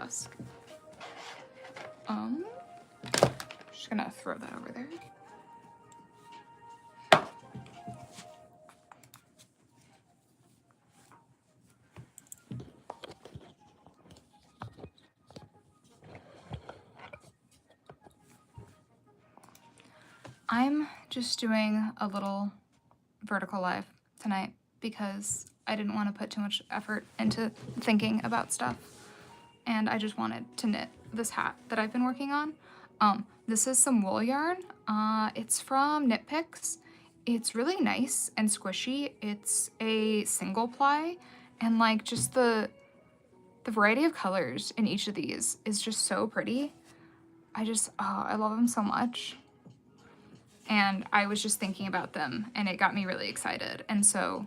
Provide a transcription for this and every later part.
desk. Just gonna throw that over there. I'm just doing a little vertical live tonight because I didn't want to put too much effort into thinking about stuff. And I just wanted to knit this hat that I've been working on. This is some wool yarn. It's from Knit Picks. It's really nice and squishy. It's a single ply, and like just the variety of colors in each of these is just so pretty. I love them so much. And I was just thinking about them and it got me really excited. And so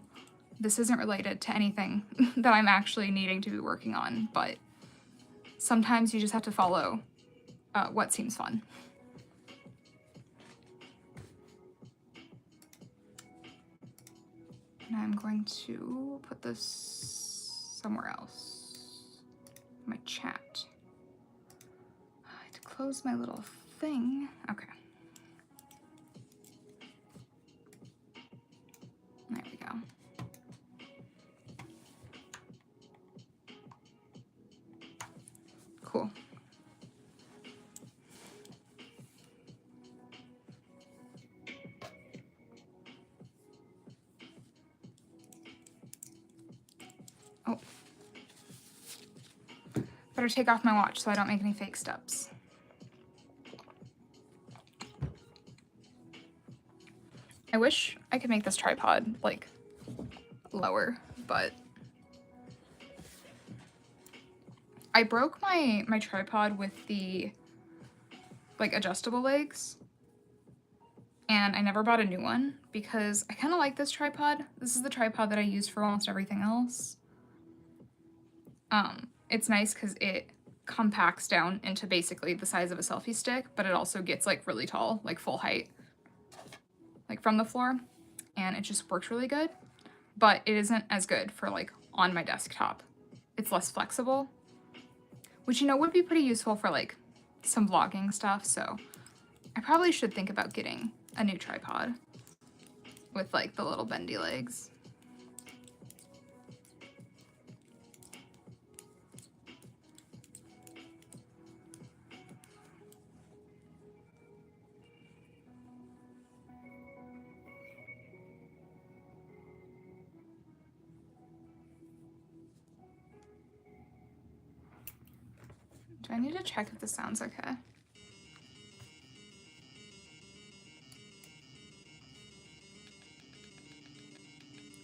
this isn't related to anything that I'm actually needing to be working on, but sometimes you just have to follow what seems fun. And I'm going to put this somewhere else. My chat. I had to close my little thing. Okay. There we go. Cool. Oh. Better take off my watch so I don't make any fake steps. I wish I could make this tripod like lower, but I broke my tripod with the like adjustable legs, and I never bought a new one because I kind of like this tripod. This is the tripod that I use for almost everything else. It's nice because it compacts down into basically the size of a selfie stick, but it also gets like really tall, like full height, like from the floor, and it just works really good. But it isn't as good for like on my desktop. It's less flexible, which, you know, would be pretty useful for like some vlogging stuff. So I probably should think about getting a new tripod with like the little bendy legs. Do I need to check if this sounds okay?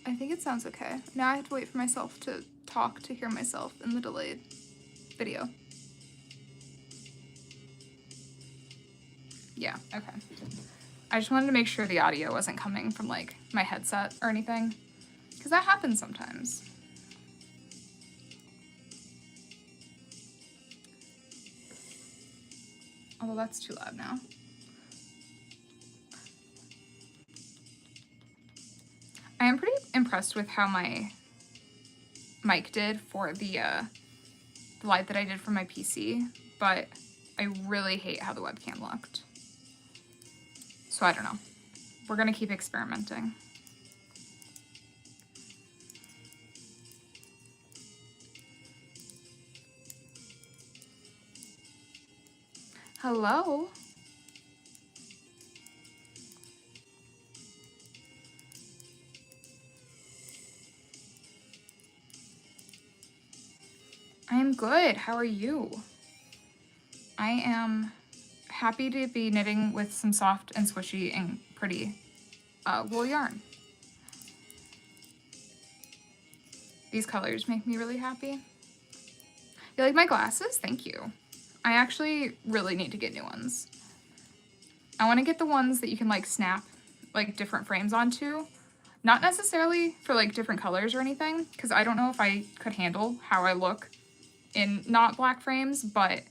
I think it sounds okay. Now I have to wait for myself to talk to hear myself in the delayed video. Yeah, okay. I just wanted to make sure the audio wasn't coming from like my headset or anything, because that happens sometimes. Although that's too loud now. I am pretty impressed with how my mic did for the live that I did for my PC, but I really hate how the webcam looked. So I don't know. We're gonna keep experimenting. Hello? I am good. How are you? I am happy to be knitting with some soft and squishy and pretty wool yarn. These colors make me really happy. You like my glasses? Thank you. I actually really need to get new ones. I want to get the ones that you can like snap like different frames onto. Not necessarily for like different colors or anything, because I don't know if I could handle how I look in not black frames, but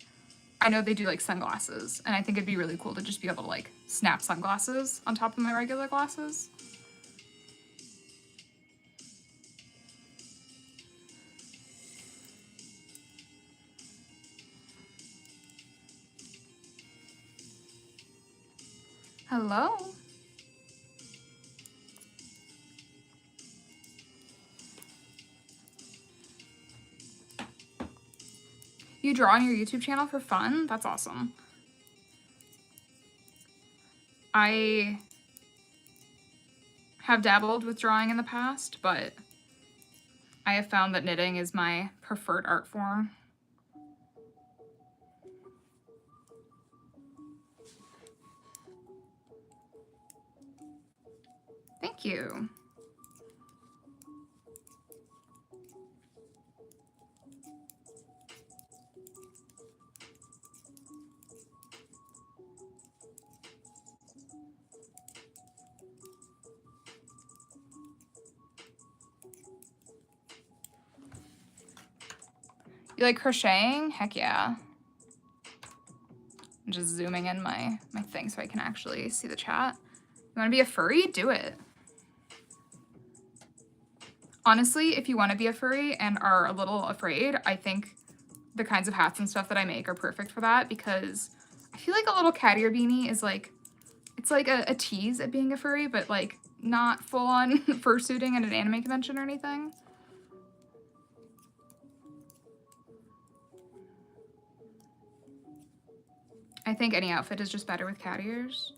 I know they do like sunglasses, and I think it'd be really cool to just be able to like snap sunglasses on top of my regular glasses. Hello? You draw on your YouTube channel for fun? That's awesome. I have dabbled with drawing in the past, but I have found that knitting is my preferred art form. Thank you. You like crocheting? Heck yeah. I'm just zooming in my thing so I can actually see the chat. You want to be a furry? Do it. Honestly, if you want to be a furry and are a little afraid, I think the kinds of hats and stuff that I make are perfect for that, because I feel like a little cat ear beanie is like, it's like a tease at being a furry, but like not full on fursuiting at an anime convention or anything. I think any outfit is just better with cat ears.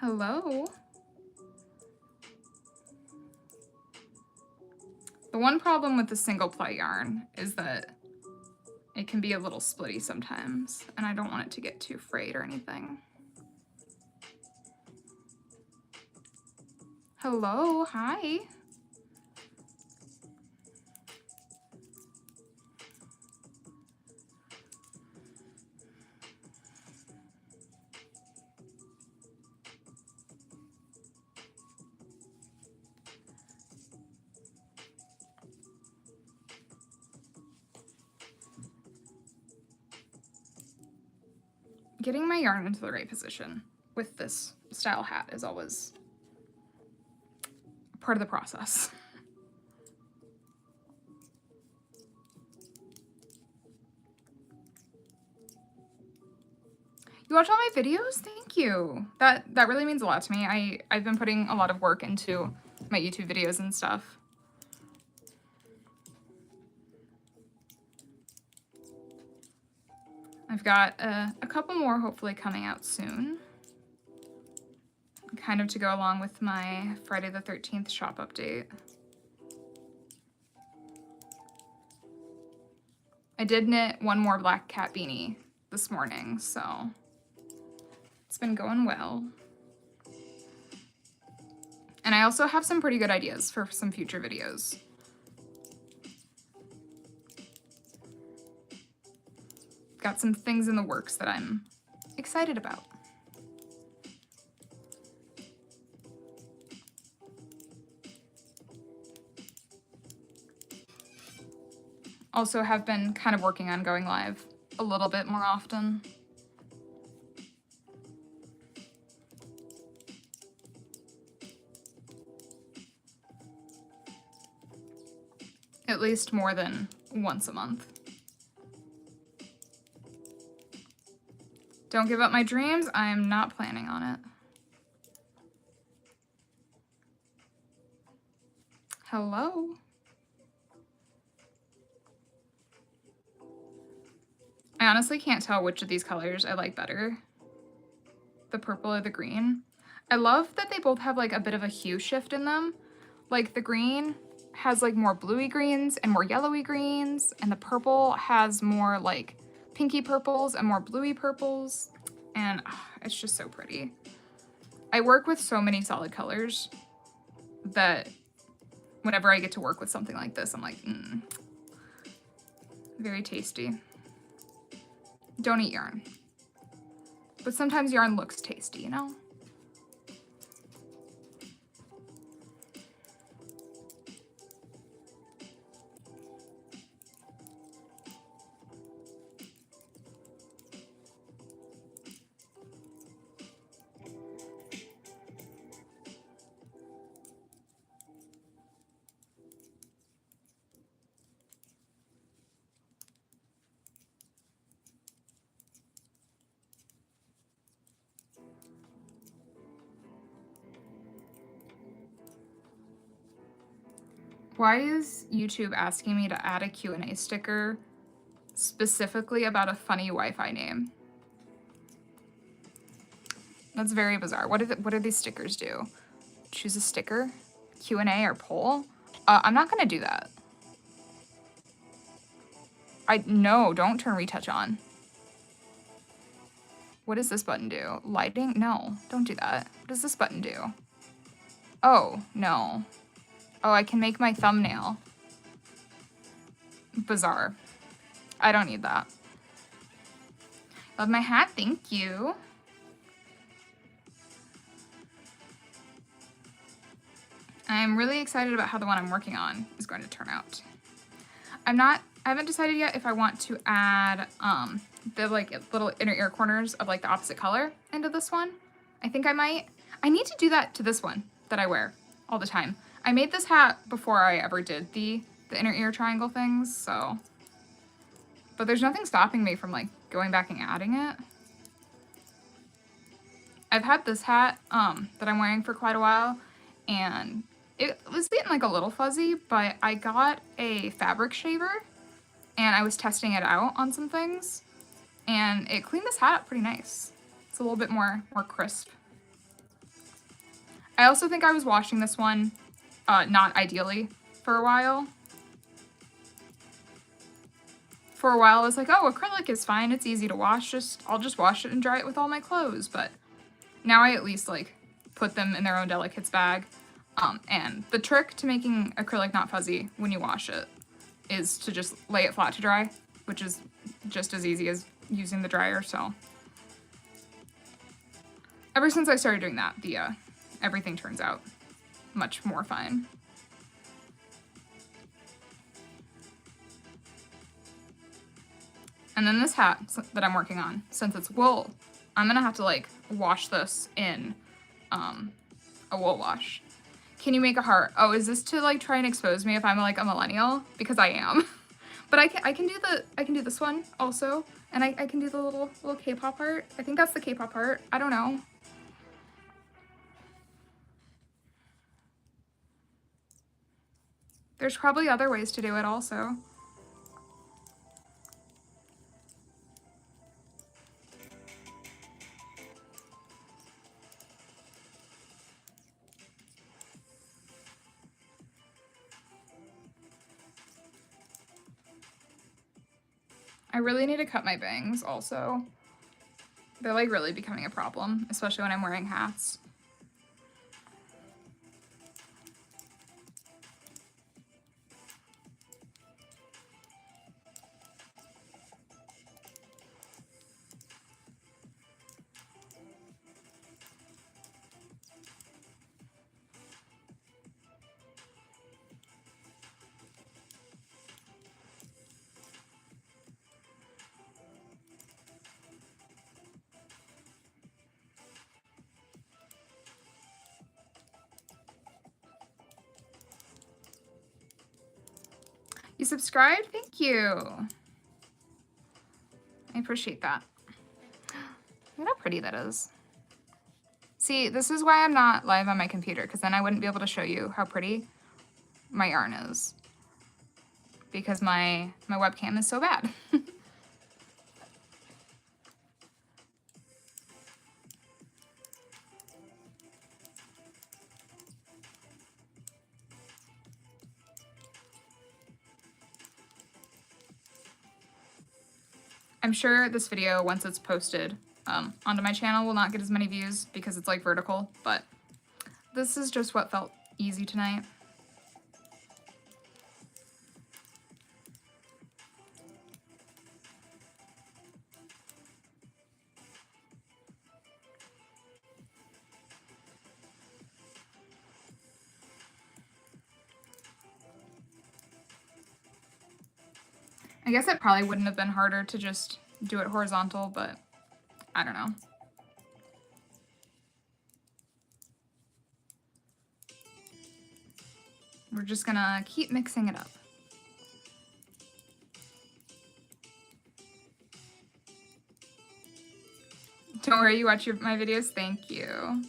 Hello? The one problem with the single ply yarn is that it can be a little splitty sometimes, and I don't want it to get too frayed or anything. Hello, hi. Getting my yarn into the right position with this style hat is always part of the process. You watch all my videos? Thank you. That really means a lot to me. I've been putting a lot of work into my YouTube videos and stuff. I've got a couple more hopefully coming out soon, kind of to go along with my Friday the 13th shop update. I did knit one more black cat beanie this morning, so it's been going well. And I also have some pretty good ideas for some future videos. Got some things in the works that I'm excited about. Also have been kind of working on going live a little bit more often. At least more than once a month. Don't give up my dreams. I am not planning on it. Hello? I honestly can't tell which of these colors I like better. The purple or the green. I love that they both have like a bit of a hue shift in them. Like the green has like more bluey greens and more yellowy greens, and the purple has more like pinky purples and more bluey purples, and it's just so pretty. I work with so many solid colors that whenever I get to work with something like this, I'm like, very tasty. Don't eat yarn. But sometimes yarn looks tasty, you know? Why is YouTube asking me to add a Q&A sticker specifically about a funny Wi-Fi name? That's very bizarre. What do these stickers do? Choose a sticker? Q&A or poll? I'm not gonna do that. No, don't turn retouch on. What does this button do? Lighting? No, don't do that. What does this button do? Oh, no. Oh, I can make my thumbnail. Bizarre. I don't need that. Love my hat, thank you. I'm really excited about how the one I'm working on is going to turn out. I haven't decided yet if I want to add the like little inner ear corners of like the opposite color into this one. I think I might. I need to do that to this one that I wear all the time. I made this hat before I ever did the inner ear triangle things, so. But there's nothing stopping me from like going back and adding it. I've had this hat that I'm wearing for quite a while, and it was getting like a little fuzzy, but I got a fabric shaver and I was testing it out on some things, and it cleaned this hat up pretty nice. It's a little bit more crisp. I also think I was washing this one not ideally for a while. For a while I was like, oh, acrylic is fine, it's easy to wash, I'll just wash it and dry it with all my clothes, but now I at least like put them in their own delicates bag. And the trick to making acrylic not fuzzy when you wash it is to just lay it flat to dry, which is just as easy as using the dryer, so. Ever since I started doing that, everything turns out much more fine. And then this hat that I'm working on, since it's wool, I'm gonna have to like wash this in a wool wash. Can you make a heart? Oh, is this to like try and expose me if I'm like a millennial? Because I am. But I can do this one also, and I can do the little K-pop heart. I think that's the K-pop heart. I don't know. There's probably other ways to do it also. I really need to cut my bangs also. They're like really becoming a problem, especially when I'm wearing hats. You subscribed? Thank you. I appreciate that. Look how pretty that is. See, this is why I'm not live on my computer, because then I wouldn't be able to show you how pretty my yarn is. Because my webcam is so bad. I'm sure this video, once it's posted onto my channel, will not get as many views because it's like vertical, but this is just what felt easy tonight. I guess it probably wouldn't have been harder to just do it horizontal, but I don't know. We're just gonna keep mixing it up. Don't worry, you watch my videos? Thank you.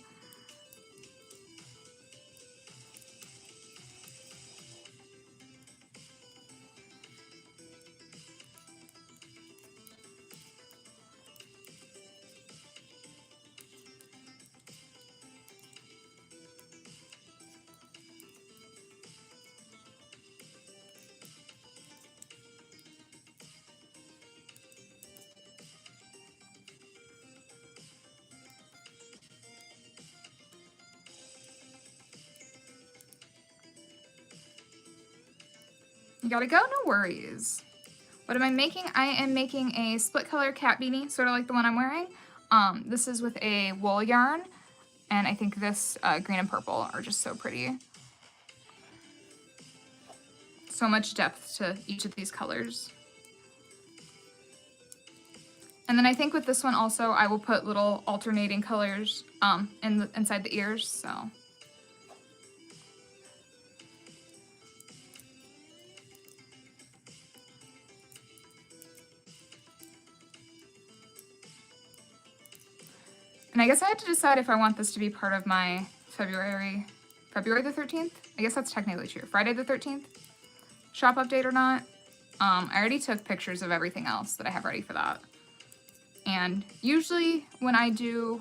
You gotta go? No worries. What am I making? I am making a split color cat beanie, sort of like the one I'm wearing. This is with a wool yarn, and I think this green and purple are just so pretty. So much depth to each of these colors. And then I think with this one also, I will put little alternating colors inside the ears, so. And I guess I had to decide if I want this to be part of my February the 13th? I guess that's technically true. Friday the 13th shop update or not. I already took pictures of everything else that I have ready for that. And usually when I do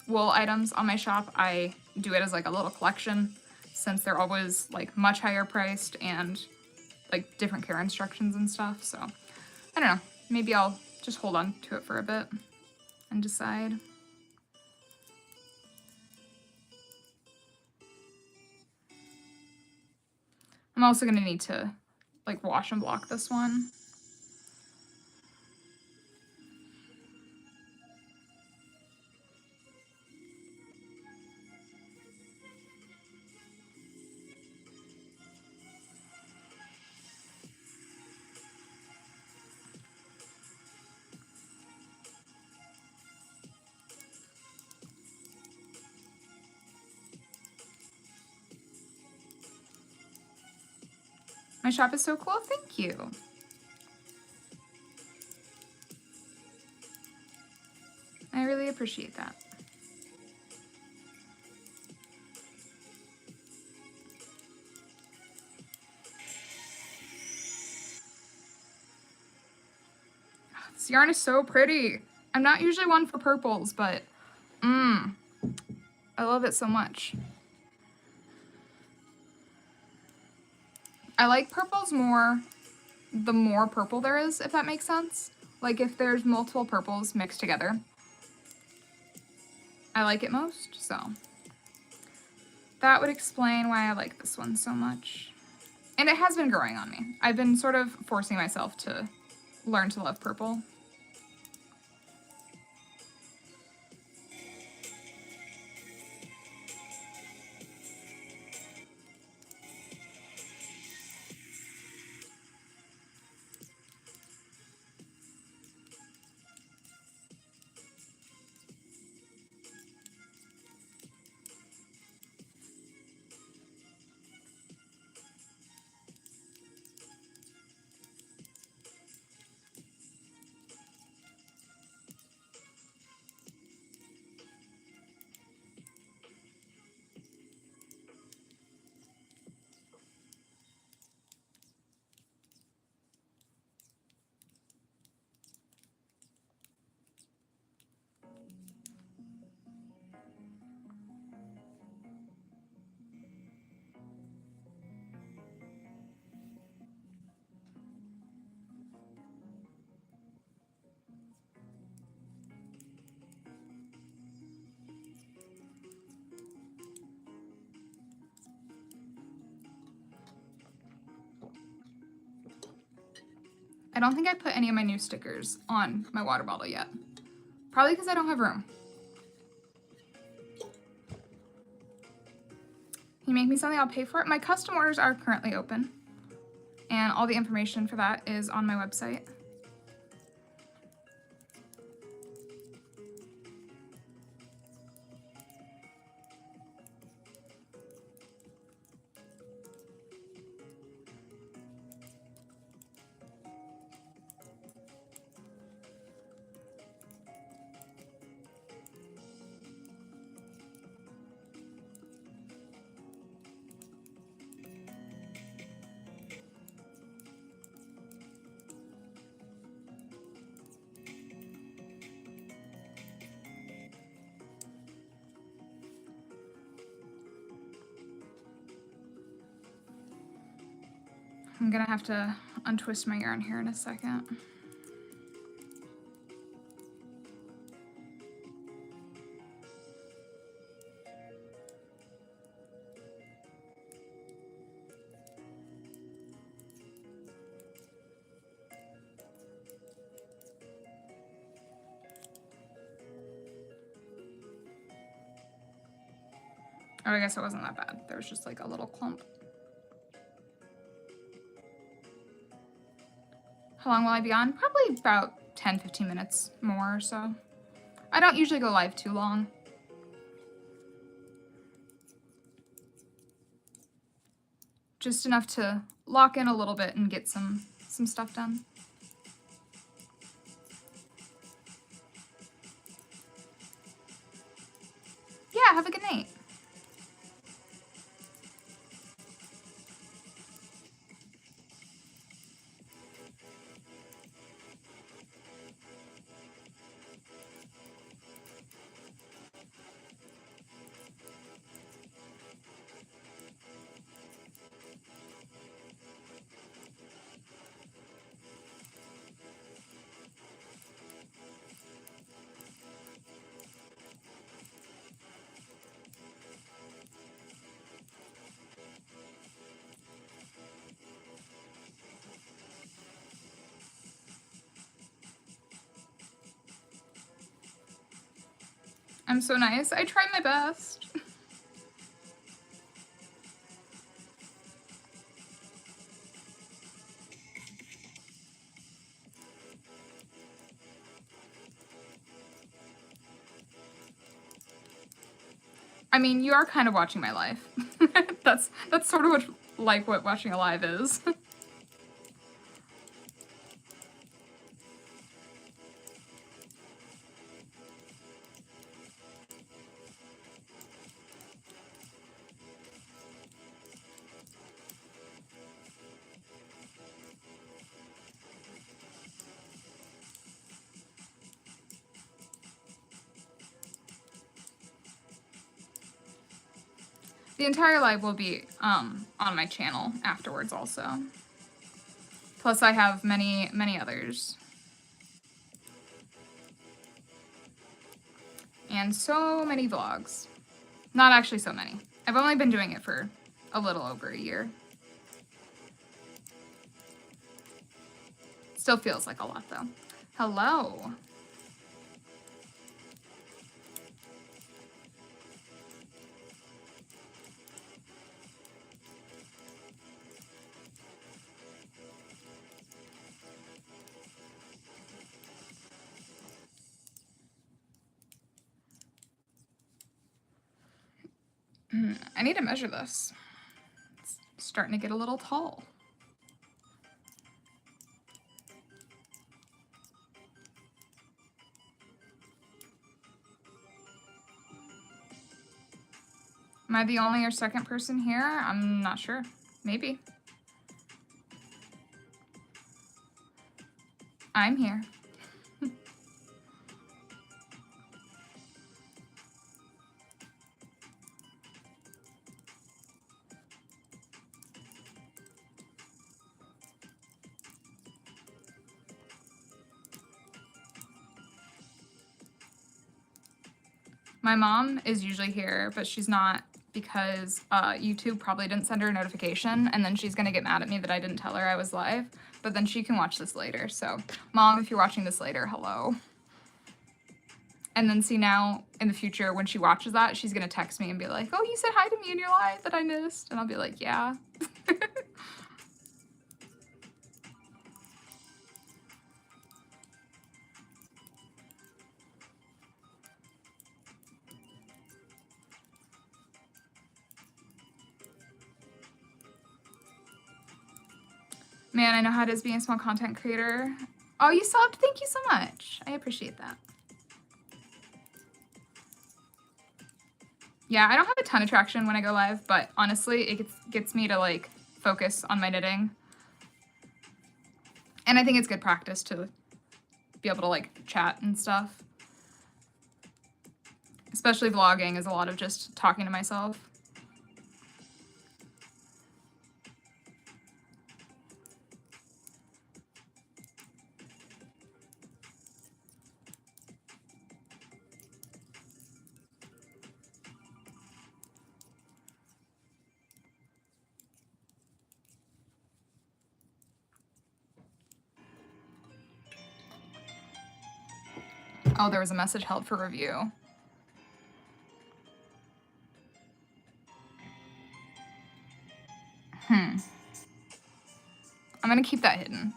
wool items on my shop, I do it as like a little collection since they're always like much higher priced and like different care instructions and stuff. So I don't know, maybe I'll just hold on to it for a bit and decide. I'm also gonna need to like wash and block this one. My shop is so cool, thank you. I really appreciate that. This yarn is so pretty. I'm not usually one for purples, but I love it so much. I like purples more the more purple there is, if that makes sense. Like if there's multiple purples mixed together, I like it most, so. That would explain why I like this one so much. And it has been growing on me. I've been sort of forcing myself to learn to love purple. I don't think I put any of my new stickers on my water bottle yet. Probably because I don't have room. You make me something, I'll pay for it. My custom orders are currently open, and all the information for that is on my website. I'm gonna have to untwist my yarn here in a second. Oh, I guess it wasn't that bad. There was just like a little clump. How long will I be on? Probably about 10-15 minutes more or so. I don't usually go live too long. Just enough to lock in a little bit and get some stuff done. Yeah, have a good night. I'm so nice. I tried my best. I mean, you are kind of watching my life. That's sort of what watching a live is. The entire live will be on my channel afterwards also. Plus I have many others. And so many vlogs. Not actually so many. I've only been doing it for a little over a year. Still feels like a lot though. Hello. I need to measure this. It's starting to get a little tall. Am I the only or second person here? I'm not sure. Maybe. I'm here. My mom is usually here, but she's not because YouTube probably didn't send her a notification, and then she's gonna get mad at me that I didn't tell her I was live, but then she can watch this later. So, Mom, if you're watching this later, hello. And then see now, in the future, when she watches that, she's gonna text me and be like, oh, you said hi to me in your live that I missed. And I'll be like, yeah. Man, I know how it is being a small content creator. Oh, you subbed? Thank you so much. I appreciate that. Yeah, I don't have a ton of traction when I go live, but honestly, it gets me to like focus on my knitting. And I think it's good practice to be able to like chat and stuff. Especially vlogging is a lot of just talking to myself. Oh, there was a message held for review. I'm gonna keep that hidden.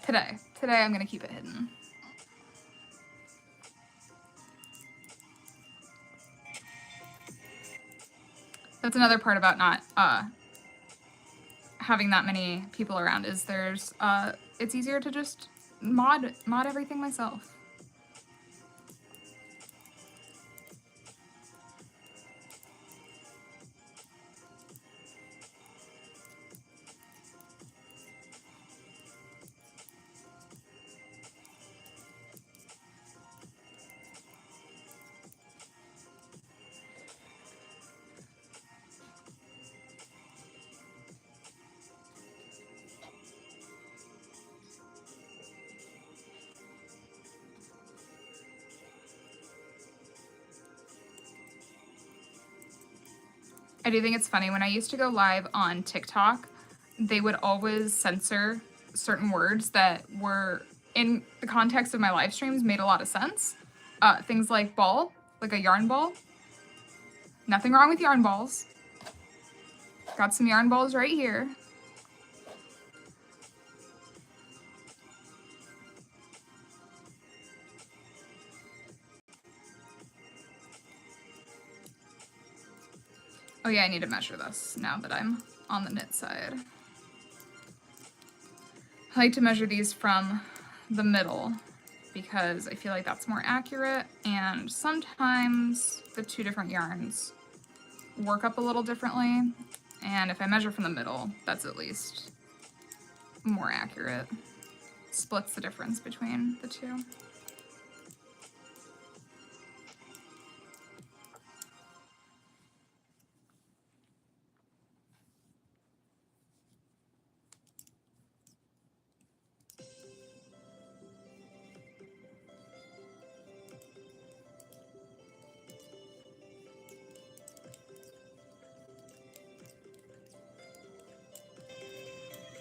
Today I'm gonna keep it hidden. That's another part about not having that many people around, is it's easier to just mod everything myself. I do think it's funny, when I used to go live on TikTok, they would always censor certain words that were, in the context of my live streams, made a lot of sense. Things like ball, like a yarn ball. Nothing wrong with yarn balls. Got some yarn balls right here. Oh yeah, I need to measure this now that I'm on the knit side. I like to measure these from the middle because I feel like that's more accurate, and sometimes the two different yarns work up a little differently, and if I measure from the middle, that's at least more accurate. Splits the difference between the two.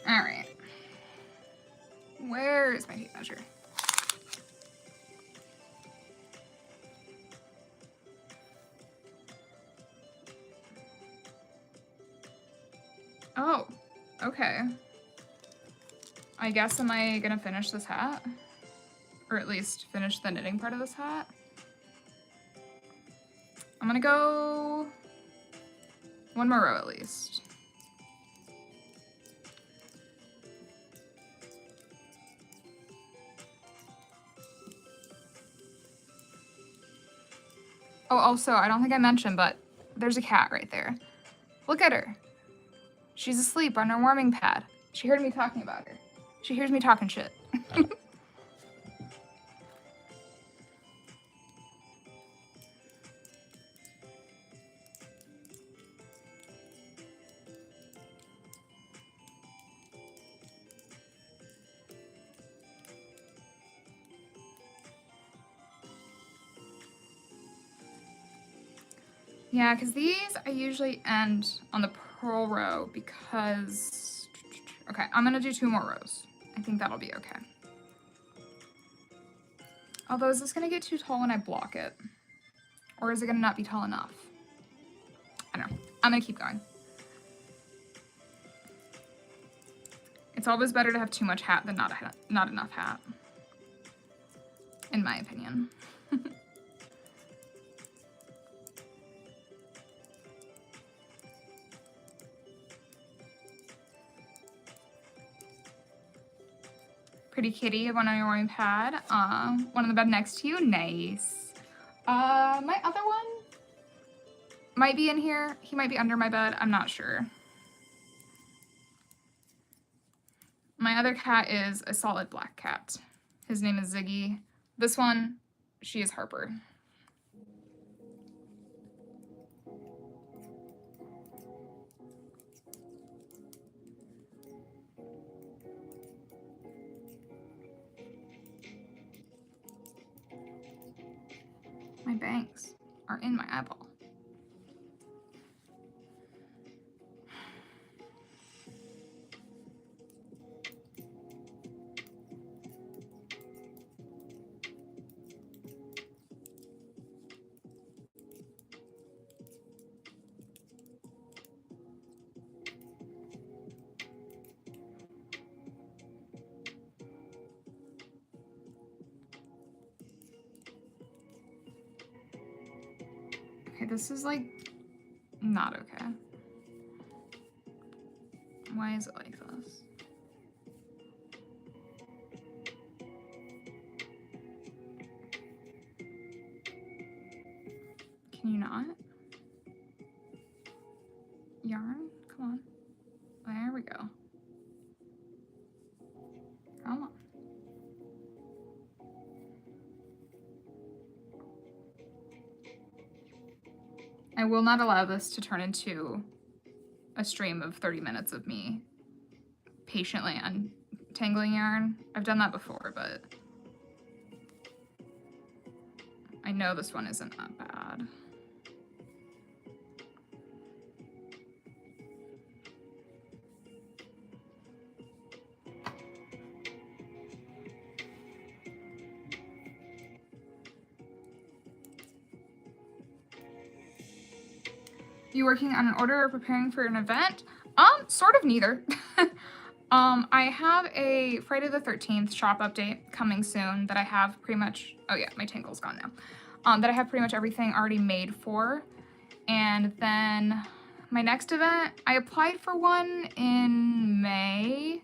All right. Where is my tape measure? Oh, okay. I guess, am I gonna finish this hat? Or at least finish the knitting part of this hat? I'm gonna go one more row at least. Oh, also, I don't think I mentioned, but there's a cat right there. Look at her. She's asleep on her warming pad. She heard me talking about her. She hears me talking shit. Yeah, because these I usually end on the purl row because... Okay, I'm gonna do 2 more rows. I think that'll be okay. Although, is this gonna get too tall when I block it? Or is it gonna not be tall enough? I don't know. I'm gonna keep going. It's always better to have too much hat than not enough hat, in my opinion. Pretty kitty, one on your warming pad. One on the bed next to you. Nice. My other one might be in here. He might be under my bed. I'm not sure. My other cat is a solid black cat. His name is Ziggy. This one, she is Harper. My bangs are in my eyeball. Okay, this is like not okay. Why is it like this? Can you not? Yarn? Come on. There we go. Come on. I will not allow this to turn into a stream of 30 minutes of me patiently untangling yarn. I've done that before, but I know this one isn't that bad. You working on an order or preparing for an event? Sort of neither. I have a Friday the 13th shop update coming soon that I have pretty much, oh yeah, my tangle's gone now. That I have pretty much everything already made for. And then my next event, I applied for one in May,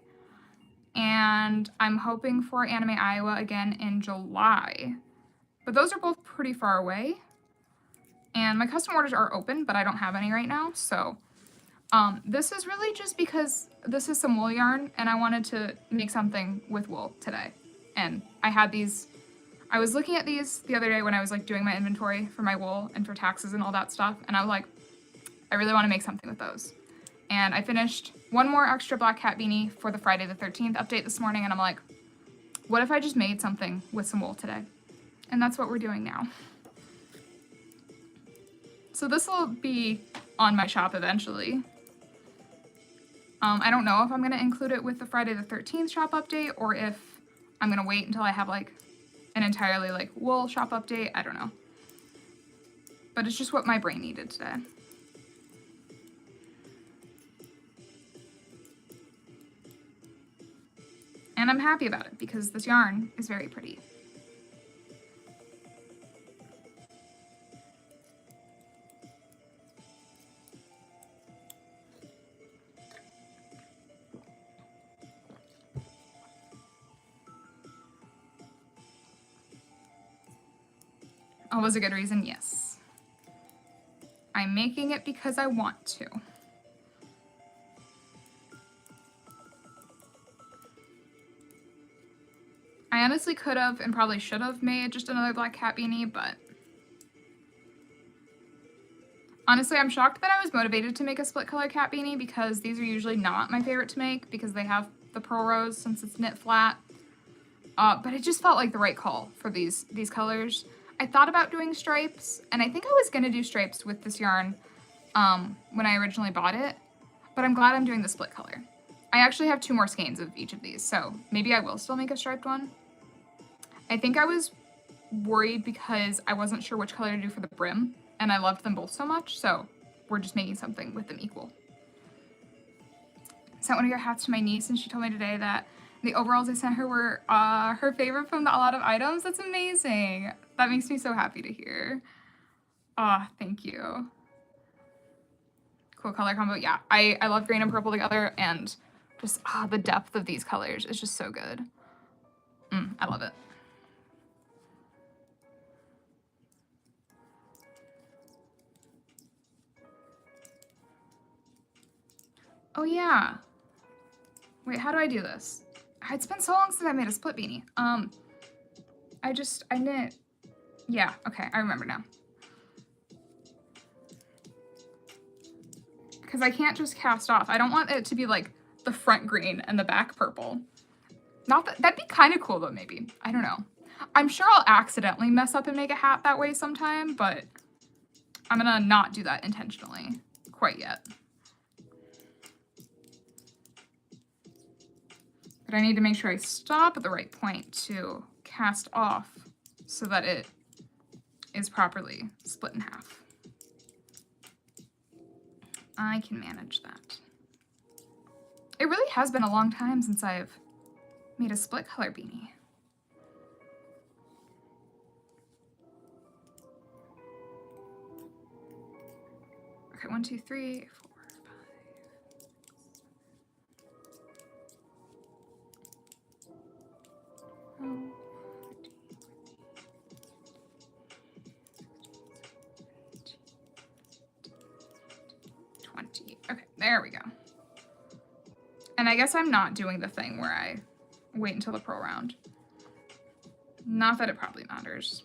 and I'm hoping for Anime Iowa again in July. But those are both pretty far away. And my custom orders are open, but I don't have any right now, so this is really just because this is some wool yarn, and I wanted to make something with wool today. And I had these, I was looking at these the other day when I was like doing my inventory for my wool and for taxes and all that stuff, and I was like, I really want to make something with those. And I finished one more extra black cat beanie for the Friday the 13th update this morning, and I'm like, what if I just made something with some wool today? And that's what we're doing now. So this will be on my shop eventually. I don't know if I'm going to include it with the Friday the 13th shop update, or if I'm going to wait until I have like an entirely like wool shop update. I don't know. But it's just what my brain needed today. And I'm happy about it because this yarn is very pretty. Oh, was a good reason? Yes. I'm making it because I want to. I honestly could have and probably should have made just another black cat beanie, but honestly, I'm shocked that I was motivated to make a split color cat beanie because these are usually not my favorite to make because they have the pearl rose since it's knit flat. But it just felt like the right call for these colors. I thought about doing stripes, and I think I was going to do stripes with this yarn when I originally bought it, but I'm glad I'm doing the split color. I actually have 2 more skeins of each of these, so maybe I will still make a striped one. I think I was worried because I wasn't sure which color to do for the brim, and I loved them both so much, so we're just making something with them equal. Sent one of your hats to my niece, and she told me today that the overalls I sent her were her favorite from the A Lot of Items. That's amazing. That makes me so happy to hear. Thank you. Cool color combo. Yeah, I love green and purple together, and just the depth of these colors is just so good. I love it. Oh yeah. Wait, how do I do this? It's been so long since I made a split beanie. I knit. Yeah, okay, I remember now. Because I can't just cast off. I don't want it to be like the front green and the back purple. Not that, that'd be kind of cool though, maybe. I don't know. I'm sure I'll accidentally mess up and make a hat that way sometime, but I'm gonna not do that intentionally quite yet. But I need to make sure I stop at the right point to cast off so that it is properly split in half. I can manage that. It really has been a long time since I've made a split color beanie. 1, 2, 3, 4, 5. Oh. 20. Okay, there we go. And I guess I'm not doing the thing where I wait until the pro round. Not that it probably matters.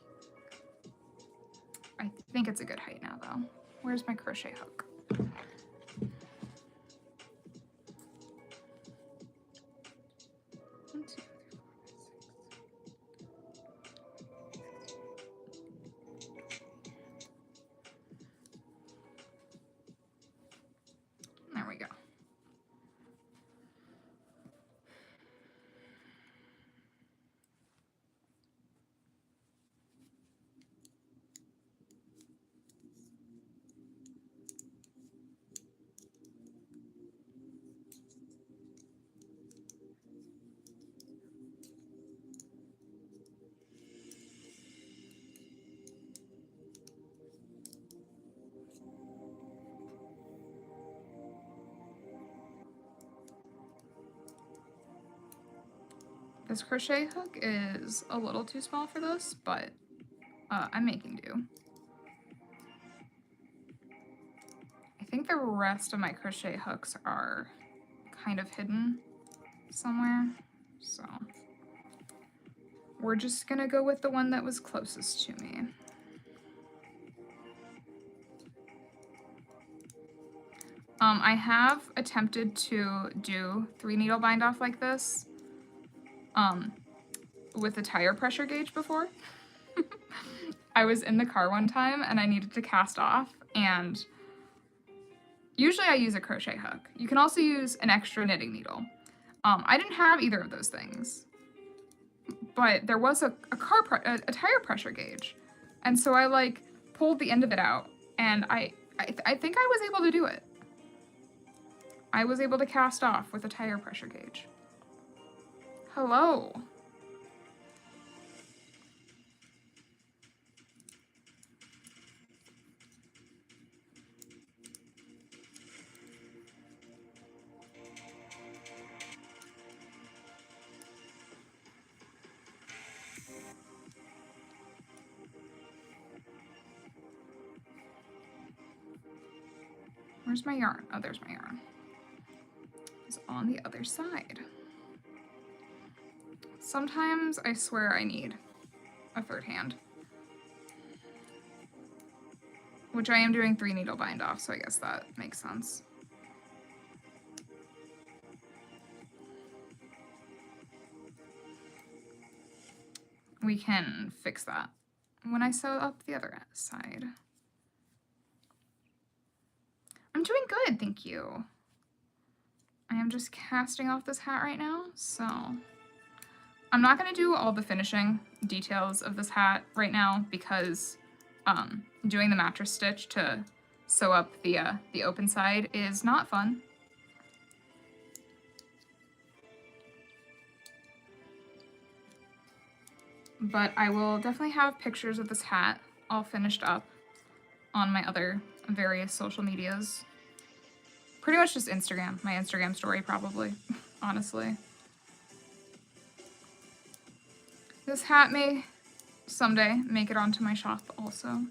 I think it's a good height now, though. Where's my crochet hook? 1, 2, 3, 4, 5, 6. There we go. This crochet hook is a little too small for this, but I'm making do. I think the rest of my crochet hooks are kind of hidden somewhere, so we're just gonna go with the one that was closest to me. I have attempted to do 3 needle bind off like this with a tire pressure gauge before. I was in the car one time and I needed to cast off, and usually I use a crochet hook. You can also use an extra knitting needle. I didn't have either of those things, but there was a tire pressure gauge, and so I like pulled the end of it out, and I think I was able to do it. I was able to cast off with a tire pressure gauge. Hello. Where's my yarn? Oh, there's my yarn. It's on the other side. Sometimes I swear I need a third hand. Which I am doing 3 needle bind off, so I guess that makes sense. We can fix that when I sew up the other side. I'm doing good, thank you. I am just casting off this hat right now, so I'm not going to do all the finishing details of this hat right now because doing the mattress stitch to sew up the open side is not fun. But I will definitely have pictures of this hat all finished up on my other various social medias. Pretty much just Instagram, my Instagram story probably, honestly. This hat may someday make it onto my shop also.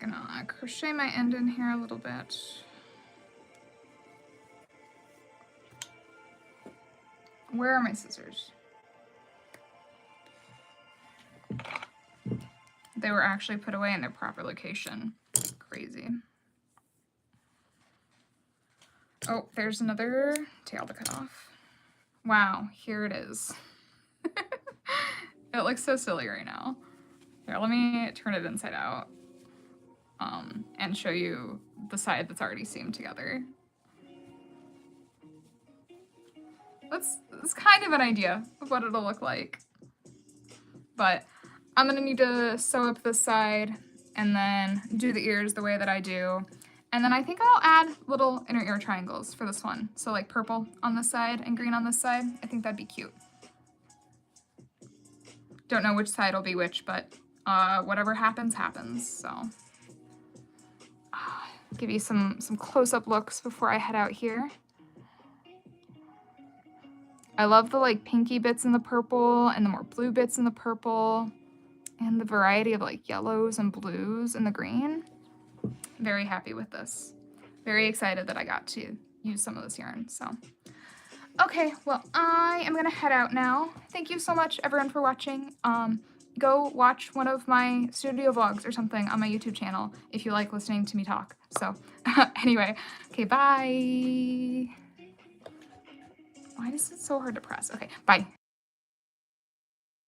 gonna crochet my end in here a little bit. Where are my scissors? They were actually put away in their proper location. Crazy. Oh, there's another tail to cut off. Wow, here it is. It looks so silly right now. Here, let me turn it inside out and show you the side that's already seamed together. That's kind of an idea of what it'll look like. But I'm gonna need to sew up this side and then do the ears the way that I do. And then I think I'll add little inner ear triangles for this one. So like purple on this side and green on this side. I think that'd be cute. Don't know which side will be which, but whatever happens, happens. So give you some close-up looks before I head out here. I love the like pinky bits in the purple and the more blue bits in the purple and the variety of like yellows and blues in the green. Very happy with this. Very excited that I got to use some of this yarn. So, okay, well, I am gonna head out now. Thank you so much everyone for watching. Go watch one of my studio vlogs or something on my YouTube channel if you like listening to me talk. So anyway, okay, bye. Why is it so hard to press? Okay, bye.